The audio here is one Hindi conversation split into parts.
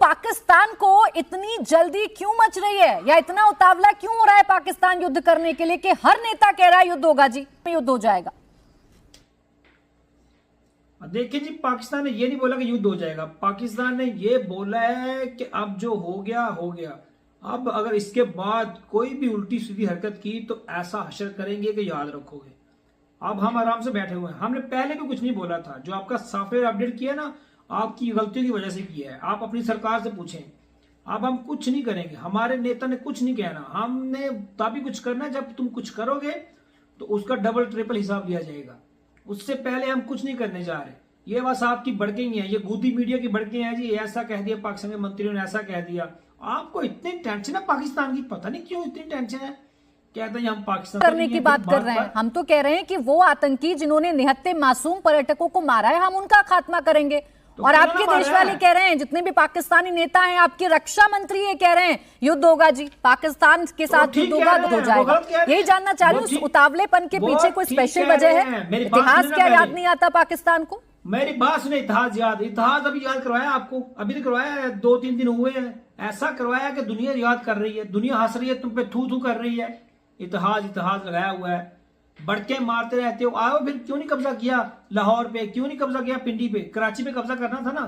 पाकिस्तान को इतनी जल्दी क्यों मच रही है या इतना उतावला क्यों हो रहा है पाकिस्तान युद्ध करने के लिए कि हर नेता कह रहा है युद्ध होगा जी, युद्ध हो जाएगा? देखिए जी, पाकिस्तान ने ये नहीं बोला कि युद्ध हो जाएगा। पाकिस्तान ने ये बोला है कि अब जो हो गया हो गया। अब अगर इसके बाद कोई भी उल्टी सीधी हरकत की तो ऐसा हशर करेंगे कि याद रखोगे। अब हम आराम से बैठे हुए हैं। हमने पहले भी कुछ नहीं बोला था। जो आपका सॉफ्टवेयर अपडेट किया ना, आपकी गलतियों की वजह से किया है। आप अपनी सरकार से पूछें। अब हम कुछ नहीं करेंगे, हमारे नेता ने कुछ नहीं कहना। हमने तभी कुछ करना है जब तुम कुछ करोगे तो उसका डबल ट्रिपल हिसाब लिया जाएगा। उससे पहले हम कुछ नहीं करने जा रहे। ये बस आपकी भड़के ही है, ये गोदी मीडिया की भड़के हैं जी। ऐसा कह दिया पाकिस्तान के मंत्रियों ने, ऐसा कह दिया। आपको इतनी टेंशन है पाकिस्तान की, पता नहीं क्यों इतनी टेंशन है। कहते हैं हम पाकिस्तान करने की बात कर रहे हैं। हम तो कह रहे हैं कि वो आतंकी जिन्होंने निहत्थे मासूम पर्यटकों को मारा है, हम उनका खात्मा करेंगे। और आपके देश वाले कह रहे हैं, जितने भी पाकिस्तानी नेता हैं, आपके रक्षा मंत्री ये कह रहे हैं युद्ध होगा जी, पाकिस्तान के साथ युद्ध होगा तो हो जाएगा। यही जानना चाह रही हूँ, उस उतावलेपन के पीछे कोई स्पेशल वजह है? इतिहास क्या याद नहीं आता पाकिस्तान को? मेरी बात सुने, इतिहास अभी याद करवाया आपको? अभी तो करवाया, 2-3 दिन हुए हैं। ऐसा करवाया कि दुनिया याद कर रही है, दुनिया हंस रही है, तुम पे थू थू कर रही है। इतिहास लगाया हुआ है, बड़के मारते रहते हो। आओ फिर क्यों नहीं कब्जा किया लाहौर पे, क्यों नहीं कब्जा किया पिंडी पे? कराची पे कब्जा करना था ना।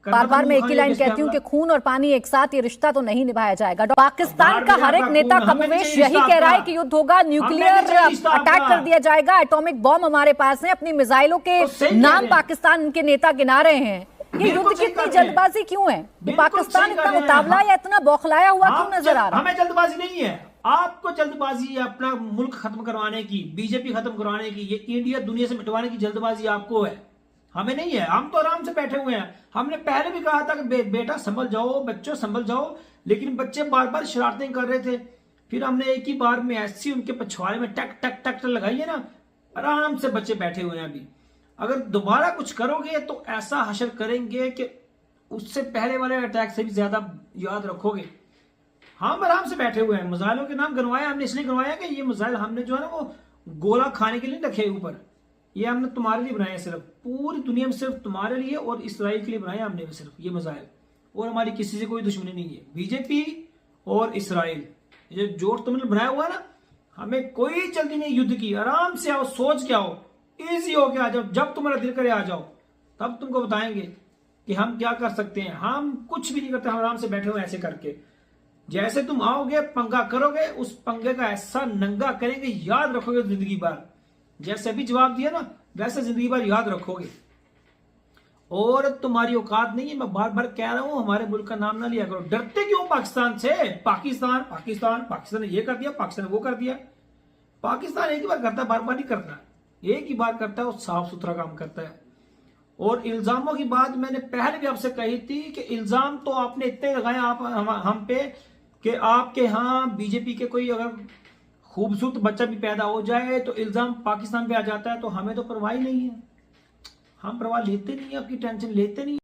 बार बार मैं एक ही लाइन कहती हूँ कि खून और पानी एक साथ, ये रिश्ता तो नहीं निभाया जाएगा। पाकिस्तान का हर एक नेता कमोवेश यही कह रहा है कि युद्ध होगा, न्यूक्लियर अटैक कर दिया जाएगा, एटॉमिक बॉम्ब हमारे पास है, अपनी मिसाइलों के नाम पाकिस्तान के नेता गिना रहे हैं। ये युद्ध की इतनी जल्दबाजी क्यों है? पाकिस्तान इतना उतावला या इतना बौखलाया हुआ क्यों नजर आ रहा है? हमें जल्दबाजी नहीं है, आपको जल्दबाजी है अपना मुल्क खत्म करवाने की, बीजेपी खत्म करवाने की, ये इंडिया दुनिया से मिटवाने की जल्दबाजी आपको है, हमें नहीं है। हम तो आराम से बैठे हुए हैं। हमने पहले भी कहा था कि बेटा संभल जाओ, बच्चों संभल जाओ, लेकिन बच्चे बार बार शरारतें कर रहे थे। फिर हमने एक ही बार में ऐसी उनके पछवाड़े में टक टक टक लगाई है ना, आराम से बच्चे बैठे हुए हैं। अभी अगर दोबारा कुछ करोगे तो ऐसा हशर करेंगे कि उससे पहले वाले अटैक से भी ज्यादा याद रखोगे। हम आराम से बैठे हुए हैं। मिसाइलों के नाम गनवाया हमने, इसलिए गनवाया कि ये मिसाइल हमने जो है ना वो गोला खाने के लिए रखे ऊपर। ये हमने तुम्हारे लिए बनाए, सिर्फ पूरी दुनिया में सिर्फ तुम्हारे लिए और इसराइल के लिए बनाए हमने सिर्फ ये मिसाइल। और हमारी किसी से कोई दुश्मनी नहीं है। बीजेपी और इसराइल ये जोड़ तुमने बनाया हुआ है ना, हमें कोई जल्दी नहीं युद्ध की। आराम से आओ, सोच के आओ, इजी होके आ जाओ। जब तुम्हारा दिल करे आ जाओ, तब तुमको बताएंगे कि हम क्या कर सकते हैं। हम कुछ भी नहीं करते, हम आराम से बैठे हुए ऐसे करके। जैसे तुम आओगे पंगा करोगे, उस पंगे का ऐसा नंगा करेंगे, याद रखोगे जिंदगी भर। जैसे अभी जवाब दिया ना, वैसे जिंदगी भर याद रखोगे। और तुम्हारी औकात नहीं है, मैं बार बार कह रहा हूं, हमारे मुल्क का नाम ना लिया करो। डरते क्यों पाकिस्तान से? पाकिस्तान पाकिस्तान पाकिस्तान ने ये कर दिया, पाकिस्तान ने वो कर दिया। पाकिस्तान एक ही बार करता है, बार बार नहीं करता। एक ही बार करता है और साफ सुथरा काम करता है। और इल्जामों की बात मैंने पहले भी आपसे कही थी कि इल्जाम तो आपने इतने लगाए आप हम पे कि आपके यहाँ बीजेपी के कोई अगर खूबसूरत बच्चा भी पैदा हो जाए तो इल्जाम पाकिस्तान पे आ जाता है। तो हमें तो परवाह ही नहीं है, हम परवाह लेते नहीं, आपकी टेंशन लेते नहीं।